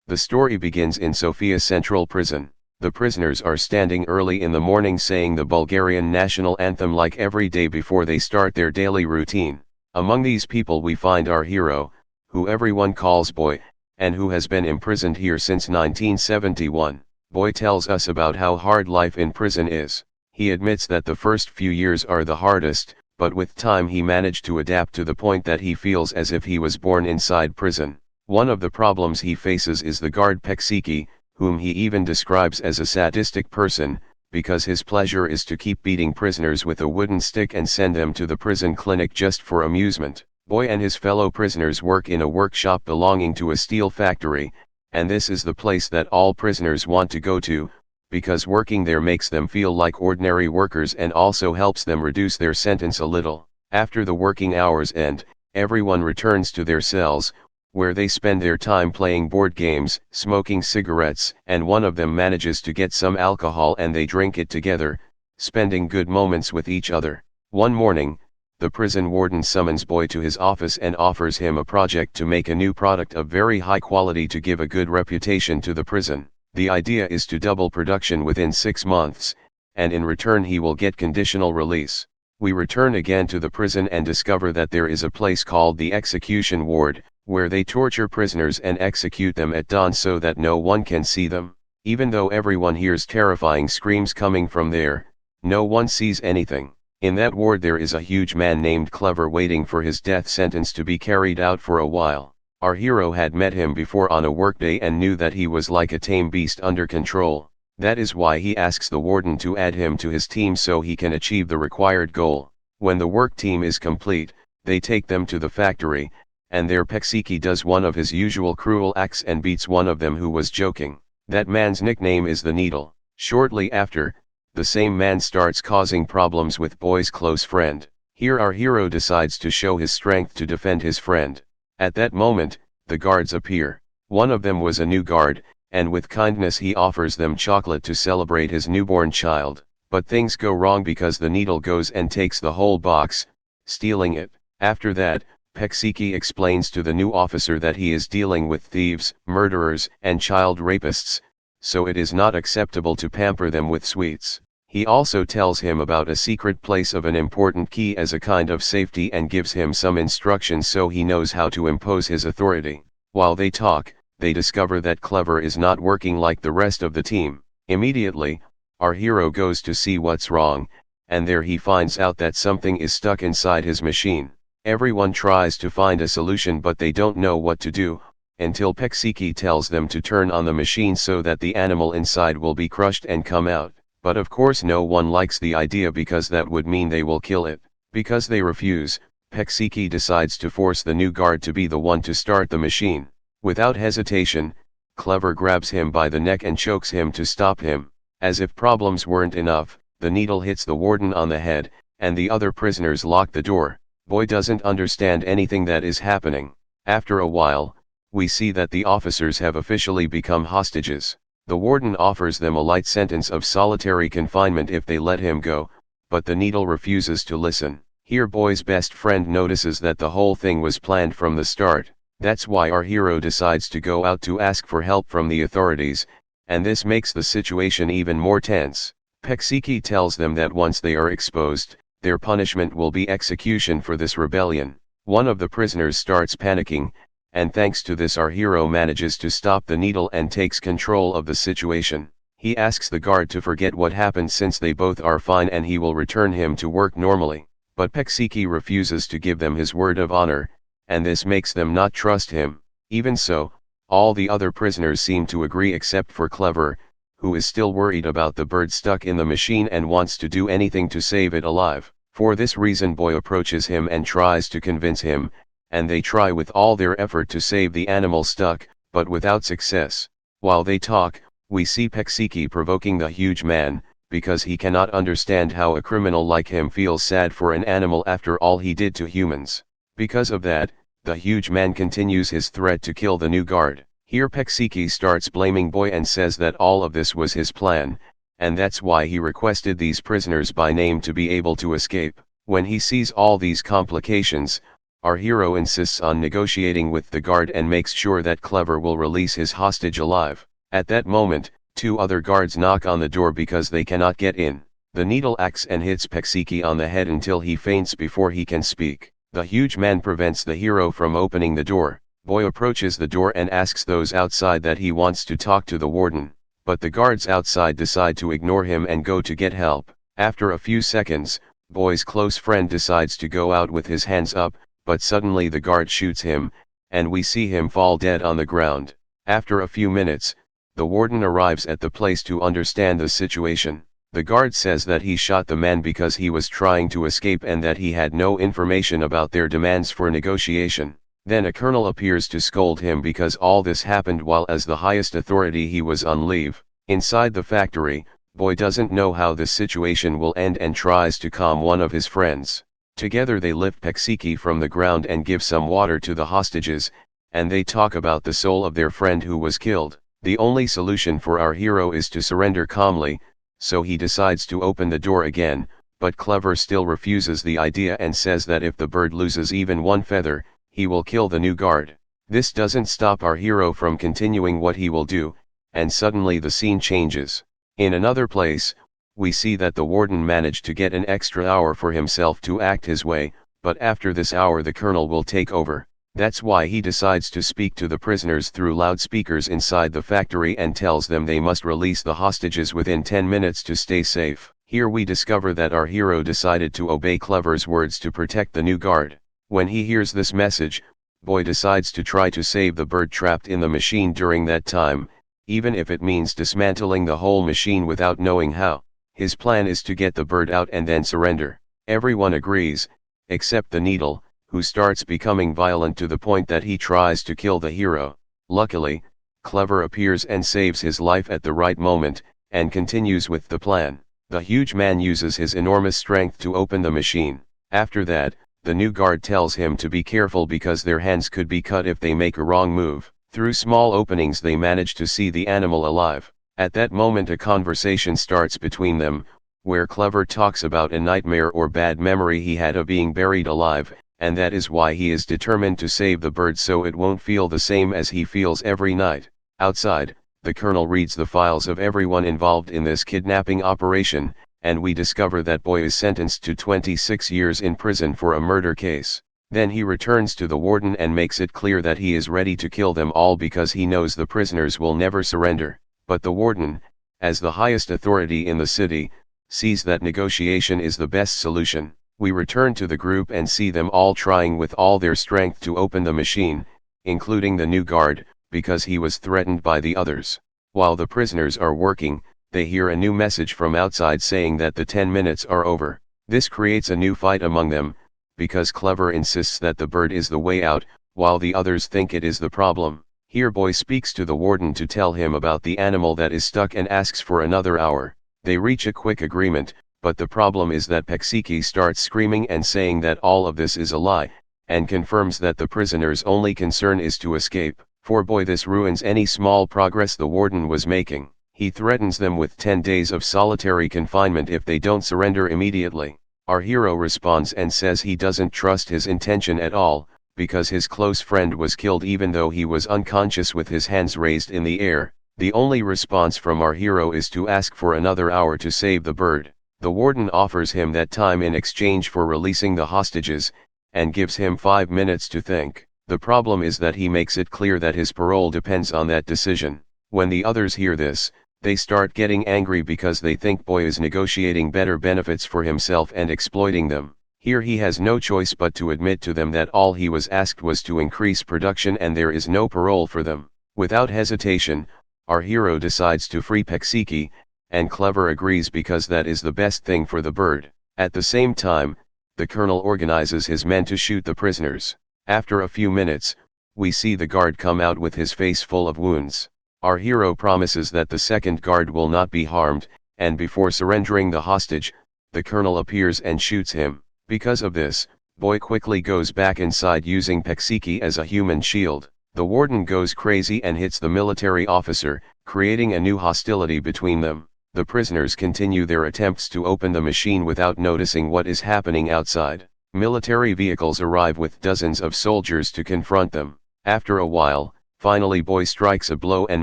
The story begins in Sofia Central Prison. The prisoners are standing early in the morning saying the Bulgarian national anthem like every day before they start their daily routine. Among these people we find our hero, who everyone calls Boy, and who has been imprisoned here since 1971. Boy tells us about how hard life in prison is. He admits that the first few years are the hardest, but with time he managed to adapt to the point that he feels as if he was born inside prison. One of the problems he faces is the guard Pexiki, whom he even describes as a sadistic person, because his pleasure is to keep beating prisoners with a wooden stick and send them to the prison clinic just for amusement. Boy and his fellow prisoners work in a workshop belonging to a steel factory, and this is the place that all prisoners want to go to, because working there makes them feel like ordinary workers and also helps them reduce their sentence a little. After the working hours end, everyone returns to their cells, where they spend their time playing board games, smoking cigarettes, and one of them manages to get some alcohol and they drink it together, spending good moments with each other. One morning, the prison warden summons Boy to his office and offers him a project to make a new product of very high quality to give a good reputation to the prison. The idea is to double production within 6 months, and in return he will get conditional release. We return again to the prison and discover that there is a place called the execution ward, where they torture prisoners and execute them at dawn so that no one can see them. Even though everyone hears terrifying screams coming from there, no one sees anything. In that ward there is a huge man named Clever waiting for his death sentence to be carried out for a while. Our hero had met him before on a workday and knew that he was like a tame beast under control. That is why he asks the warden to add him to his team so he can achieve the required goal. When the work team is complete, they take them to the factory, and there Pexiki does one of his usual cruel acts and beats one of them who was joking. That man's nickname is the Needle. Shortly after, the same man starts causing problems with Boy's close friend. Here our hero decides to show his strength to defend his friend. At that moment, the guards appear. One of them was a new guard, and with kindness he offers them chocolate to celebrate his newborn child. But things go wrong because the Needle goes and takes the whole box, stealing it. After that, Pexiki explains to the new officer that he is dealing with thieves, murderers, and child rapists, so it is not acceptable to pamper them with sweets. He also tells him about a secret place of an important key as a kind of safety and gives him some instructions so he knows how to impose his authority. While they talk, they discover that Clever is not working like the rest of the team. Immediately, our hero goes to see what's wrong, and there he finds out that something is stuck inside his machine. Everyone tries to find a solution but they don't know what to do, until Pexiki tells them to turn on the machine so that the animal inside will be crushed and come out. But of course no one likes the idea because that would mean they will kill it. Because they refuse, Pexiki decides to force the new guard to be the one to start the machine. Without hesitation, Clever grabs him by the neck and chokes him to stop him. As if problems weren't enough, the Needle hits the warden on the head, and the other prisoners lock the door. Boy doesn't understand anything that is happening. After a while, we see that the officers have officially become hostages. The warden offers them a light sentence of solitary confinement if they let him go, but the Needle refuses to listen. Here Boy's best friend notices that the whole thing was planned from the start. That's why our hero decides to go out to ask for help from the authorities, and this makes the situation even more tense. Pexiki tells them that once they are exposed, their punishment will be execution for this rebellion. One of the prisoners starts panicking, and thanks to this our hero manages to stop the Needle and takes control of the situation. He asks the guard to forget what happened since they both are fine and he will return him to work normally. But Pexiki refuses to give them his word of honor, and this makes them not trust him. Even so, all the other prisoners seem to agree except for Clever, who is still worried about the bird stuck in the machine and wants to do anything to save it alive. For this reason Boy approaches him and tries to convince him, and they try with all their effort to save the animal stuck, but without success. While they talk, we see Pexiki provoking the huge man, because he cannot understand how a criminal like him feels sad for an animal after all he did to humans. Because of that, the huge man continues his threat to kill the new guard. Here Pexiki starts blaming Boy and says that all of this was his plan, and that's why he requested these prisoners by name to be able to escape. When he sees all these complications, Our hero insists on negotiating with the guard and makes sure that Clever will release his hostage alive. At that moment, two other guards knock on the door because they cannot get in. The needle acts and hits Pexiki on the head until he faints before he can speak. The huge man prevents the hero from opening the door. Boy approaches the door and asks those outside that he wants to talk to the warden, but the guards outside decide to ignore him and go to get help. After a few seconds, Boy's close friend decides to go out with his hands up, but suddenly the guard shoots him, and we see him fall dead on the ground. After a few minutes, the warden arrives at the place to understand the situation. The guard says that he shot the man because he was trying to escape and that he had no information about their demands for negotiation. Then a colonel appears to scold him because all this happened while as the highest authority he was on leave. Inside the factory, Boy doesn't know how this situation will end and tries to calm one of his friends. Together they lift Pexiki from the ground and give some water to the hostages, and they talk about the soul of their friend who was killed. The only solution for our hero is to surrender calmly, so he decides to open the door again, but Clever still refuses the idea and says that if the bird loses even one feather, he will kill the new guard. This doesn't stop our hero from continuing what he will do, and suddenly the scene changes. In another place, we see that the warden managed to get an extra hour for himself to act his way, but after this hour the colonel will take over. That's why he decides to speak to the prisoners through loudspeakers inside the factory and tells them they must release the hostages within 10 minutes to stay safe. Here we discover that our hero decided to obey Clever's words to protect the new guard. When he hears this message, Boy decides to try to save the bird trapped in the machine during that time, even if it means dismantling the whole machine without knowing how. His plan is to get the bird out and then surrender. Everyone agrees, except the needle, who starts becoming violent to the point that he tries to kill the hero. Luckily, Clever appears and saves his life at the right moment, and continues with the plan. The huge man uses his enormous strength to open the machine. After that, the new guard tells him to be careful because their hands could be cut if they make a wrong move. Through small openings they manage to see the animal alive. At that moment a conversation starts between them, where Clever talks about a nightmare or bad memory he had of being buried alive, and that is why he is determined to save the bird so it won't feel the same as he feels every night. Outside, the colonel reads the files of everyone involved in this kidnapping operation, and we discover that Boy is sentenced to 26 years in prison for a murder case. Then he returns to the warden and makes it clear that he is ready to kill them all because he knows the prisoners will never surrender. But the warden, as the highest authority in the city, sees that negotiation is the best solution. We return to the group and see them all trying with all their strength to open the machine, including the new guard, because he was threatened by the others. While the prisoners are working, they hear a new message from outside saying that the 10 minutes are over. This creates a new fight among them, because Clever insists that the bird is the way out, while the others think it is the problem. Here Boy speaks to the warden to tell him about the animal that is stuck and asks for another hour. They reach a quick agreement, but the problem is that Pexiki starts screaming and saying that all of this is a lie, and confirms that the prisoner's only concern is to escape. For Boy this ruins any small progress the warden was making. He threatens them with 10 days of solitary confinement if they don't surrender immediately. Our hero responds and says he doesn't trust his intention at all, because his close friend was killed even though he was unconscious with his hands raised in the air. The only response from our hero is to ask for another hour to save the bird. The warden offers him that time in exchange for releasing the hostages, and gives him 5 minutes to think. The problem is that he makes it clear that his parole depends on that decision. When the others hear this, they start getting angry because they think Boy is negotiating better benefits for himself and exploiting them. Here he has no choice but to admit to them that all he was asked was to increase production and there is no parole for them. Without hesitation, our hero decides to free Pexiki, and Clever agrees because that is the best thing for the bird. At the same time, the colonel organizes his men to shoot the prisoners. After a few minutes, we see the guard come out with his face full of wounds. Our hero promises that the second guard will not be harmed, and before surrendering the hostage, the colonel appears and shoots him. Because of this, Boy quickly goes back inside using Pexiki as a human shield. The warden goes crazy and hits the military officer, creating a new hostility between them. The prisoners continue their attempts to open the machine without noticing what is happening outside. Military vehicles arrive with dozens of soldiers to confront them. After a while, finally Boy strikes a blow and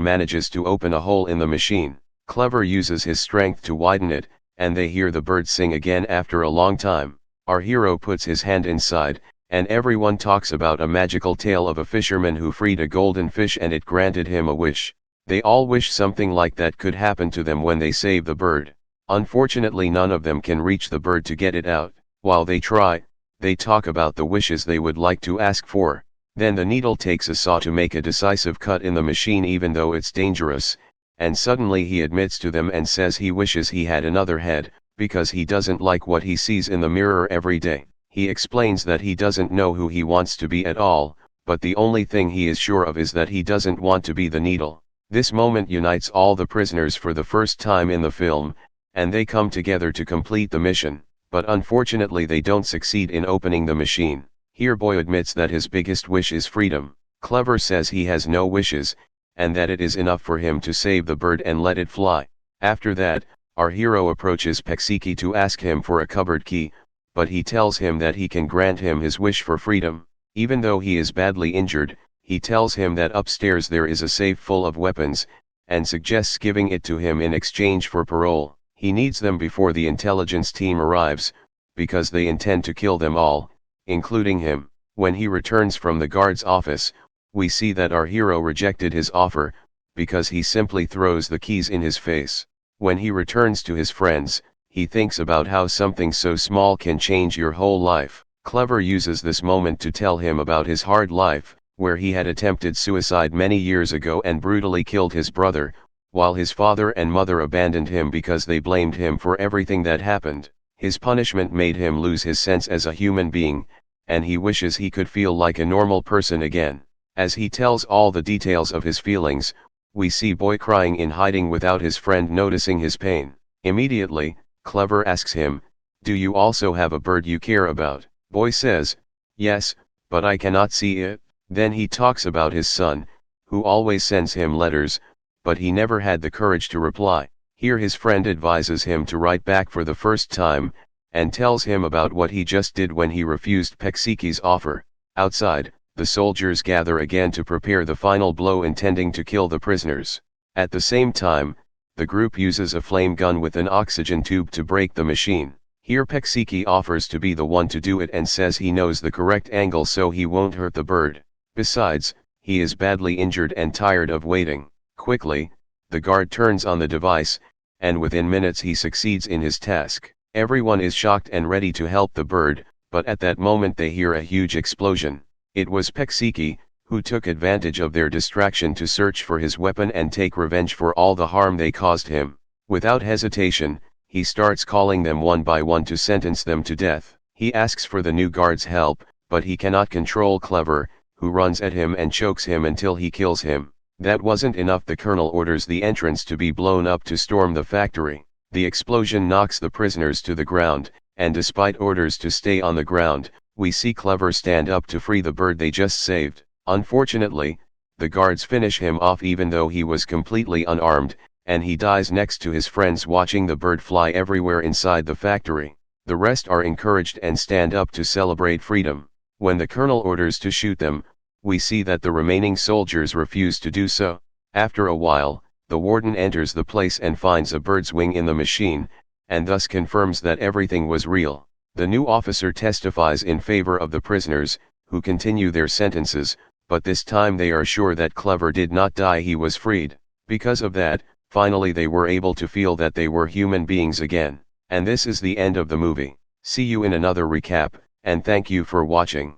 manages to open a hole in the machine. Clever uses his strength to widen it, and they hear the bird sing again after a long time. Our hero puts his hand inside, and everyone talks about a magical tale of a fisherman who freed a golden fish and it granted him a wish. They all wish something like that could happen to them when they save the bird. Unfortunately, none of them can reach the bird to get it out. While they try, they talk about the wishes they would like to ask for. Then the needle takes a saw to make a decisive cut in the machine even though it's dangerous, and suddenly he admits to them and says he wishes he had another head, because he doesn't like what he sees in the mirror every day. He explains that he doesn't know who he wants to be at all, but the only thing he is sure of is that he doesn't want to be the needle. This moment unites all the prisoners for the first time in the film, and they come together to complete the mission, but unfortunately they don't succeed in opening the machine. Here Boy admits that his biggest wish is freedom. Clever says he has no wishes, and that it is enough for him to save the bird and let it fly. After that, our hero approaches Pexiki to ask him for a cupboard key, but he tells him that he can grant him his wish for freedom. Even though he is badly injured, he tells him that upstairs there is a safe full of weapons, and suggests giving it to him in exchange for parole. He needs them before the intelligence team arrives, because they intend to kill them all, including him. When he returns from the guard's office, we see that our hero rejected his offer, because he simply throws the keys in his face. When he returns to his friends, he thinks about how something so small can change your whole life. Clever uses this moment to tell him about his hard life, where he had attempted suicide many years ago and brutally killed his brother, while his father and mother abandoned him because they blamed him for everything that happened. His punishment made him lose his sense as a human being, and he wishes he could feel like a normal person again. As he tells all the details of his feelings, we see Boy crying in hiding without his friend noticing his pain. Immediately, Clever asks him, "Do you also have a bird you care about?" Boy says, "Yes, but I cannot see it." Then he talks about his son, who always sends him letters, but he never had the courage to reply. Here his friend advises him to write back for the first time, and tells him about what he just did when he refused Pexiki's offer. Outside, the soldiers gather again to prepare the final blow intending to kill the prisoners. At the same time, the group uses a flame gun with an oxygen tube to break the machine. Here Pexiki offers to be the one to do it and says he knows the correct angle so he won't hurt the bird. Besides, he is badly injured and tired of waiting. Quickly, the guard turns on the device, and within minutes he succeeds in his task. Everyone is shocked and ready to help the bird, but at that moment they hear a huge explosion. It was Pexiki, who took advantage of their distraction to search for his weapon and take revenge for all the harm they caused him. Without hesitation, he starts calling them one by one to sentence them to death. He asks for the new guard's help, but he cannot control Clever, who runs at him and chokes him until he kills him. That wasn't enough. The colonel orders the entrance to be blown up to storm the factory. The explosion knocks the prisoners to the ground, and despite orders to stay on the ground, we see Clever stand up to free the bird they just saved. Unfortunately, the guards finish him off even though he was completely unarmed, and he dies next to his friends watching the bird fly everywhere inside the factory. The rest are encouraged and stand up to celebrate freedom. When the colonel orders to shoot them, we see that the remaining soldiers refuse to do so. After a while, the warden enters the place and finds a bird's wing in the machine, and thus confirms that everything was real. The new officer testifies in favor of the prisoners, who continue their sentences, but this time they are sure that Clever did not die, he was freed. Because of that, finally they were able to feel that they were human beings again. And this is the end of the movie. See you in another recap, and thank you for watching.